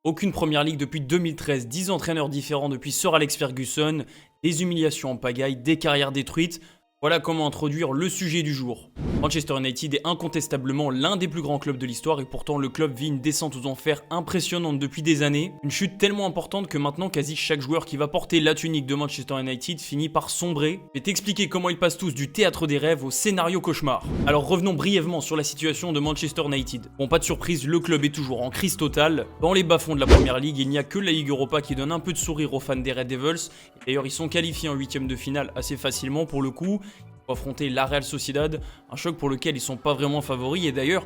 Aucune première ligue depuis 2013, 10 entraîneurs différents depuis Sir Alex Ferguson, des humiliations en pagaille, des carrières détruites. Voilà comment introduire le sujet du jour. Manchester United est incontestablement l'un des plus grands clubs de l'histoire et pourtant le club vit une descente aux enfers impressionnante depuis des années. Une chute tellement importante que maintenant quasi chaque joueur qui va porter la tunique de Manchester United finit par sombrer. Je vais t'expliquer comment ils passent tous du théâtre des rêves au scénario cauchemar. Alors revenons brièvement sur la situation de Manchester United. Bon, pas de surprise, le club est toujours en crise totale. Dans les bas-fonds de la première ligue, il n'y a que la Ligue Europa qui donne un peu de sourire aux fans des Red Devils. D'ailleurs, ils sont qualifiés en 8e de finale assez facilement pour le coup. Pour affronter la Real Sociedad, un choc pour lequel ils sont pas vraiment favoris et d'ailleurs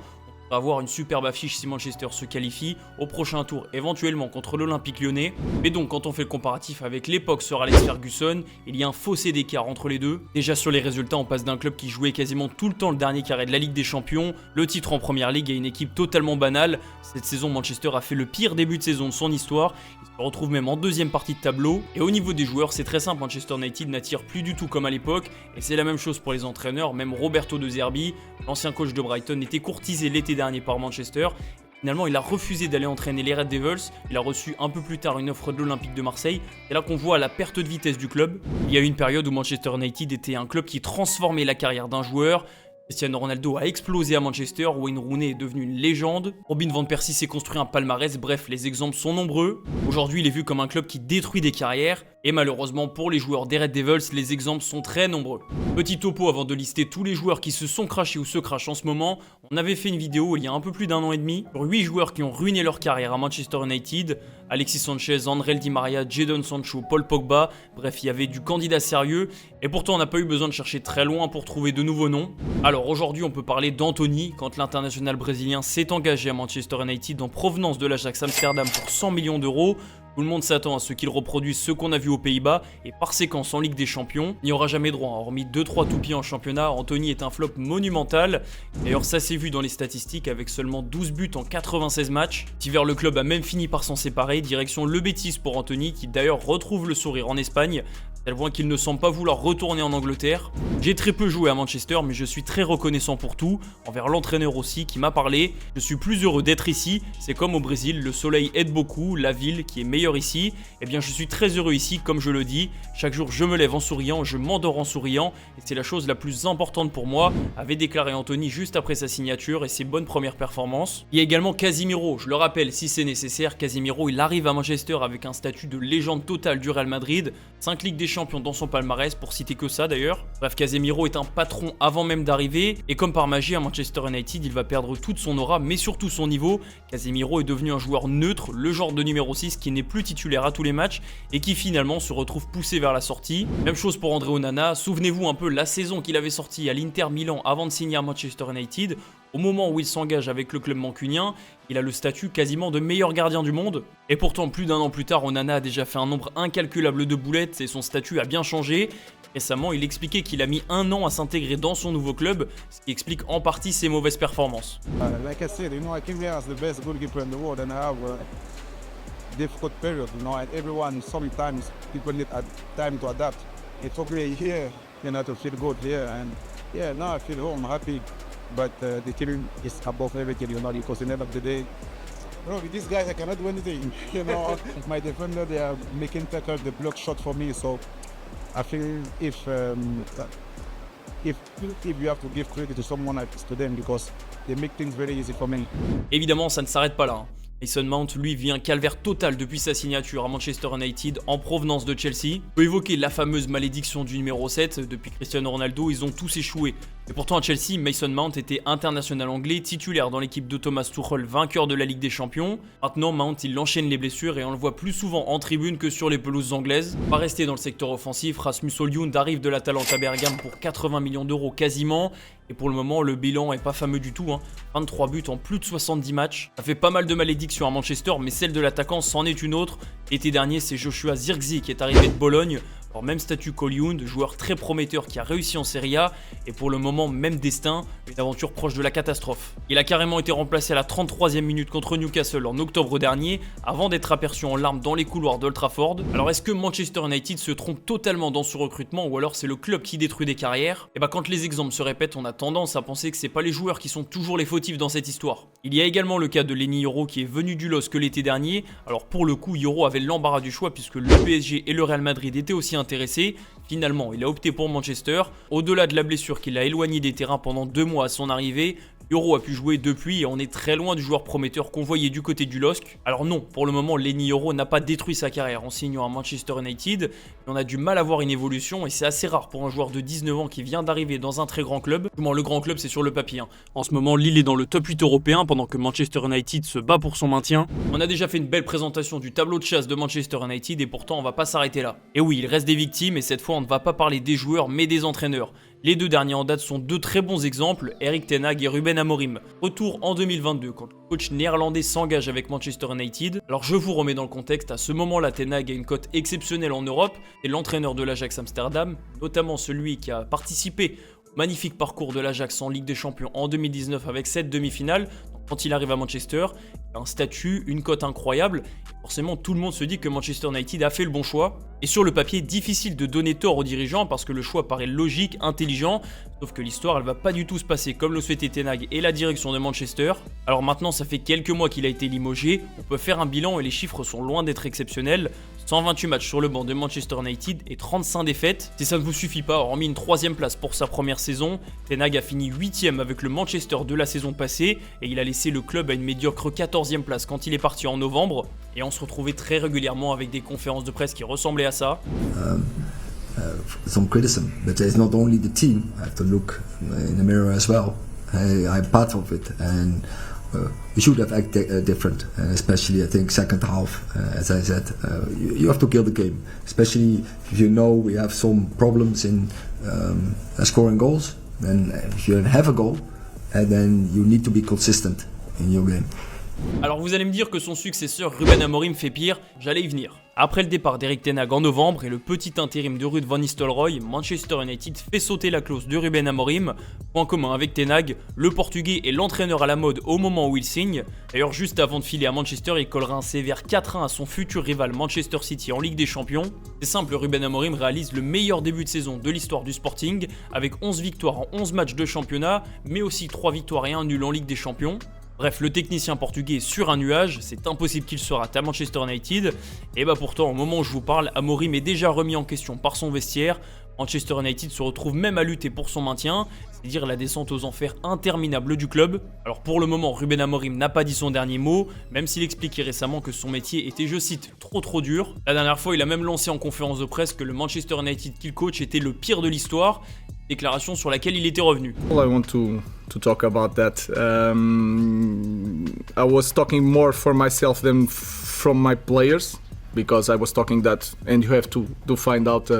on va avoir une superbe affiche si Manchester se qualifie au prochain tour éventuellement contre l'Olympique Lyonnais. Mais donc quand on fait le comparatif avec l'époque Sir Alex Ferguson, il y a un fossé d'écart entre les deux. Déjà sur les résultats, on passe d'un club qui jouait quasiment tout le temps le dernier carré de la Ligue des Champions, le titre en première ligue, à une équipe totalement banale. Cette saison, Manchester a fait le pire début de saison de son histoire. On retrouve même en deuxième partie de tableau. Et au niveau des joueurs, c'est très simple, Manchester United n'attire plus du tout comme à l'époque. Et c'est la même chose pour les entraîneurs, même Roberto De Zerbi, l'ancien coach de Brighton, était courtisé l'été dernier par Manchester. Finalement, il a refusé d'aller entraîner les Red Devils. Il a reçu un peu plus tard une offre de l'Olympique de Marseille. C'est là qu'on voit la perte de vitesse du club. Il y a eu une période où Manchester United était un club qui transformait la carrière d'un joueur. Cristiano Ronaldo a explosé à Manchester, Wayne Rooney est devenu une légende, Robin van Persie s'est construit un palmarès, bref, les exemples sont nombreux. Aujourd'hui, il est vu comme un club qui détruit des carrières, et malheureusement pour les joueurs des Red Devils, les exemples sont très nombreux. Petit topo avant de lister tous les joueurs qui se sont crashés ou se crashent en ce moment, on avait fait une vidéo il y a un peu plus d'un an et demi, sur 8 joueurs qui ont ruiné leur carrière à Manchester United, Alexis Sanchez, André Di Maria, Jadon Sancho, Paul Pogba, bref il y avait du candidat sérieux, et pourtant on n'a pas eu besoin de chercher très loin pour trouver de nouveaux noms. Alors aujourd'hui on peut parler d'Anthony, quand l'international brésilien s'est engagé à Manchester United en provenance de l'Ajax Amsterdam pour 100 millions d'euros. Tout le monde s'attend à ce qu'il reproduise ce qu'on a vu aux Pays-Bas et par séquence en Ligue des Champions. Il n'y aura jamais droit, hormis 2-3 toupies en championnat, Anthony est un flop monumental. D'ailleurs ça s'est vu dans les statistiques avec seulement 12 buts en 96 matchs. Cet hiver le club a même fini par s'en séparer, direction le Betis pour Anthony qui d'ailleurs retrouve le sourire en Espagne. Tel point qu'il ne semble pas vouloir retourner en Angleterre. J'ai très peu joué à Manchester mais je suis très reconnaissant pour tout, envers l'entraîneur aussi qui m'a parlé. Je suis plus heureux d'être ici, c'est comme au Brésil, le soleil aide beaucoup, la ville qui est meilleure ici. Eh bien je suis très heureux ici comme je le dis, chaque jour je me lève en souriant, je m'endors en souriant et c'est la chose la plus importante pour moi, avait déclaré Anthony juste après sa signature et ses bonnes premières performances. Il y a également Casemiro, je le rappelle si c'est nécessaire, Casemiro il arrive à Manchester avec un statut de légende totale du Real Madrid, 5 Ligues des Champions dans son palmarès pour citer que ça d'ailleurs. Bref, Casemiro est un patron avant même d'arriver et comme par magie à Manchester United il va perdre toute son aura mais surtout son niveau. Casemiro est devenu un joueur neutre, le genre de numéro 6 qui n'est plus titulaire à tous les matchs et qui finalement se retrouve poussé vers la sortie. Même chose pour André Onana, souvenez-vous un peu la saison qu'il avait sortie à l'Inter Milan avant de signer à Manchester United. Au moment où il s'engage avec le club mancunien, il a le statut quasiment de meilleur gardien du monde. Et pourtant, plus d'un an plus tard, Onana a déjà fait un nombre incalculable de boulettes et son statut a bien changé. Récemment, il expliquait qu'il a mis 1 an à s'intégrer dans son nouveau club, ce qui explique en partie ses mauvaises performances. Like I said, I came here as the best goalkeeper in the world and I have a difficult period, and everyone sometimes people need time to adapt. It took me a year, to feel good here, and yeah, now I feel home, happy. But the team is above everything, because at the end of the day, with these guys I cannot do anything. My defender, they are making tackles, the block shot for me. So I feel if you have to give credit to someone, it's to them because they make things very easy for me. Évidemment, ça ne s'arrête pas là. Mason Mount, lui, vit un calvaire total depuis sa signature à Manchester United en provenance de Chelsea. On peut évoquer la fameuse malédiction du numéro 7, depuis Cristiano Ronaldo, ils ont tous échoué. Et pourtant à Chelsea, Mason Mount était international anglais, titulaire dans l'équipe de Thomas Tuchel, vainqueur de la Ligue des Champions. Maintenant, Mount, il enchaîne les blessures et on le voit plus souvent en tribune que sur les pelouses anglaises. Pas resté dans le secteur offensif, Rasmus Højlund arrive de l'Atalanta Bergame pour 80 millions d'euros quasiment. Et pour le moment, le bilan est pas fameux du tout, 23 buts en plus de 70 matchs. Ça fait pas mal de malédictions à Manchester, mais celle de l'attaquant c'en est une autre. L'été dernier, c'est Joshua Zirkzee qui est arrivé de Bologne. Alors même statut qu'Hollywood, joueur très prometteur qui a réussi en Serie A et pour le moment même destin, une aventure proche de la catastrophe. Il a carrément été remplacé à la 33e minute contre Newcastle en octobre dernier avant d'être aperçu en larmes dans les couloirs d'Old Trafford. Alors est-ce que Manchester United se trompe totalement dans ce recrutement ou alors c'est le club qui détruit des carrières? Et bah quand les exemples se répètent, on a tendance à penser que c'est pas les joueurs qui sont toujours les fautifs dans cette histoire. Il y a également le cas de Lenny Yoro qui est venu du LOSC l'été dernier. Alors pour le coup, Yoro avait l'embarras du choix puisque le PSG et le Real Madrid étaient aussi intéressés. Finalement, il a opté pour Manchester. Au-delà de la blessure qui l'a éloigné des terrains pendant 2 mois à son arrivée, Yoro a pu jouer depuis et on est très loin du joueur prometteur qu'on voyait du côté du LOSC. Alors non, pour le moment, Lenny Yoro n'a pas détruit sa carrière en signant à Manchester United, mais on a du mal à voir une évolution et c'est assez rare pour un joueur de 19 ans qui vient d'arriver dans un très grand club. Du moins, le grand club, c'est sur le papier. En ce moment, Lille est dans le top 8 européen pendant que Manchester United se bat pour son maintien. On a déjà fait une belle présentation du tableau de chasse de Manchester United et pourtant on va pas s'arrêter là. Et oui, il reste des victimes et cette fois on ne va pas parler des joueurs mais des entraîneurs. Les 2 derniers en date sont 2 très bons exemples, Erik ten Hag et Ruben Amorim. Retour en 2022 quand le coach néerlandais s'engage avec Manchester United. Alors je vous remets dans le contexte, à ce moment-là ten Hag a une cote exceptionnelle en Europe et l'entraîneur de l'Ajax Amsterdam, notamment celui qui a participé au magnifique parcours de l'Ajax en Ligue des Champions en 2019 avec 7 demi-finales. Quand il arrive à Manchester, il a un statut, une cote incroyable. Forcément, tout le monde se dit que Manchester United a fait le bon choix. Et sur le papier, difficile de donner tort aux dirigeants parce que le choix paraît logique, intelligent. Sauf que l'histoire, elle va pas du tout se passer comme le souhaitait ten Hag et la direction de Manchester. Alors maintenant, ça fait quelques mois qu'il a été limogé. On peut faire un bilan et les chiffres sont loin d'être exceptionnels. 128 matchs sur le banc de Manchester United et 35 défaites. Si ça ne vous suffit pas, hormis une 3e place pour sa première saison, ten Hag a fini 8e avec le Manchester de la saison passée et il a laissé le club à une médiocre 14e place quand il est parti en novembre. Et on se retrouvait très régulièrement avec des conférences de presse qui ressemblaient à ça. Some criticism, but there's not only the team. I have to look in the mirror as well. I'm part of it, and we should have acted different, and especially I think second half, as I said, you have to kill the game, especially if you know we have some problems in scoring goals. Then if you have a goal, and then you need to be consistent in your game. Alors vous allez me dire que son successeur Ruben Amorim fait pire, j'allais y venir. Après le départ d'Erik ten Hag en novembre et le petit intérim de Ruud van Nistelrooy, Manchester United fait sauter la clause de Ruben Amorim. Point commun avec ten Hag, le portugais est l'entraîneur à la mode au moment où il signe. D'ailleurs juste avant de filer à Manchester, il collera un sévère 4-1 à son futur rival Manchester City en Ligue des Champions. C'est simple, Ruben Amorim réalise le meilleur début de saison de l'histoire du Sporting avec 11 victoires en 11 matchs de championnat, mais aussi 3 victoires et 1 nul en Ligue des Champions. Bref, le technicien portugais est sur un nuage, c'est impossible qu'il se rate à Manchester United. Et bah pourtant, au moment où je vous parle, Amorim est déjà remis en question par son vestiaire. Manchester United se retrouve même à lutter pour son maintien, c'est-à-dire la descente aux enfers interminable du club. Alors pour le moment, Ruben Amorim n'a pas dit son dernier mot, même s'il expliquait récemment que son métier était, je cite, trop dur. La dernière fois, il a même lancé en conférence de presse que le Manchester United qu'il coach était le pire de l'histoire. Déclaration sur laquelle il était revenu. I want to talk about that. I was talking more for myself than from my players because I was talking that, and you have to find out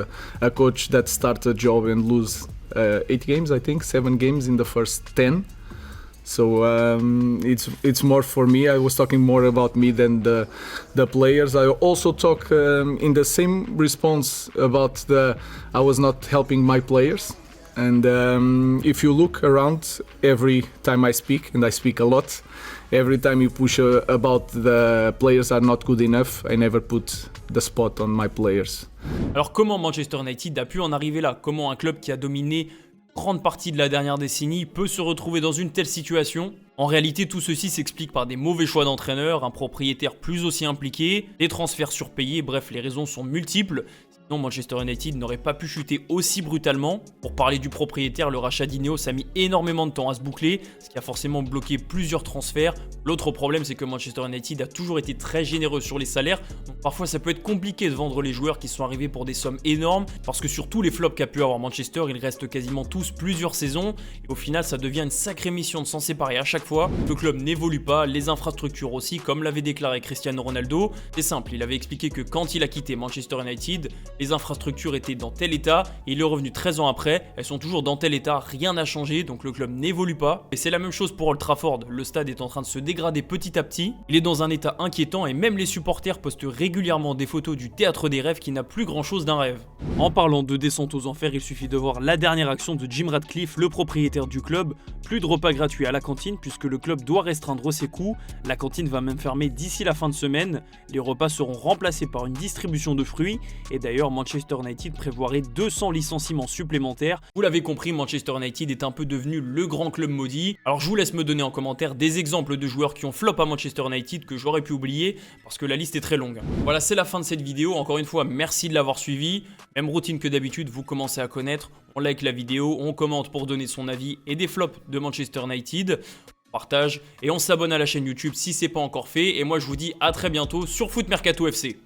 a coach that starts a job and lose 8 games, I think, 7 games in the first 10. So it's more for me. I was talking more about me than the players. I also talk in the same response about I was not helping my players. And if you look around, every time I speak, and I speak a lot, every time you push about the players are not good enough, I never put the spot on my players. Alors comment Manchester United a pu en arriver là? Comment un club qui a dominé grande partie de la dernière décennie peut se retrouver dans une telle situation? En réalité, tout ceci s'explique par des mauvais choix d'entraîneur, un propriétaire plus aussi impliqué, des transferts surpayés, bref, les raisons sont multiples. Sinon, Manchester United n'aurait pas pu chuter aussi brutalement. Pour parler du propriétaire, le rachat d'Ineos a mis énormément de temps à se boucler, ce qui a forcément bloqué plusieurs transferts. L'autre problème, c'est que Manchester United a toujours été très généreux sur les salaires, donc parfois ça peut être compliqué de vendre les joueurs qui sont arrivés pour des sommes énormes, parce que sur tous les flops qu'a pu avoir Manchester, ils restent quasiment tous plusieurs saisons, et au final ça devient une sacrée mission de s'en séparer à chaque fois. Le club n'évolue pas, les infrastructures aussi, comme l'avait déclaré Cristiano Ronaldo. C'est simple, il avait expliqué que quand il a quitté Manchester United, les infrastructures étaient dans tel état, et il est revenu 13 ans après, elles sont toujours dans tel état, rien n'a changé, donc le club n'évolue pas. Et c'est la même chose pour Old Trafford, le stade est en train de se dégrader petit à petit, il est dans un état inquiétant et même les supporters postent régulièrement des photos du théâtre des rêves qui n'a plus grand chose d'un rêve. En parlant de descente aux enfers, il suffit de voir la dernière action de Jim Ratcliffe, le propriétaire du club. Plus de repas gratuits à la cantine puisque le club doit restreindre ses coûts. La cantine va même fermer d'ici la fin de semaine. Les repas seront remplacés par une distribution de fruits. Et d'ailleurs, Manchester United prévoirait 200 licenciements supplémentaires. Vous l'avez compris, Manchester United est un peu devenu le grand club maudit. Alors je vous laisse me donner en commentaire des exemples de joueurs qui ont flop à Manchester United que j'aurais pu oublier parce que la liste est très longue. Voilà, c'est la fin de cette vidéo. Encore une fois, merci de l'avoir suivi. Même routine que d'habitude, vous commencez à connaître. On like la vidéo, on commente pour donner son avis et des flops de Manchester United. On partage et on s'abonne à la chaîne YouTube si c'est pas encore fait. Et moi je vous dis à très bientôt sur Foot Mercato FC.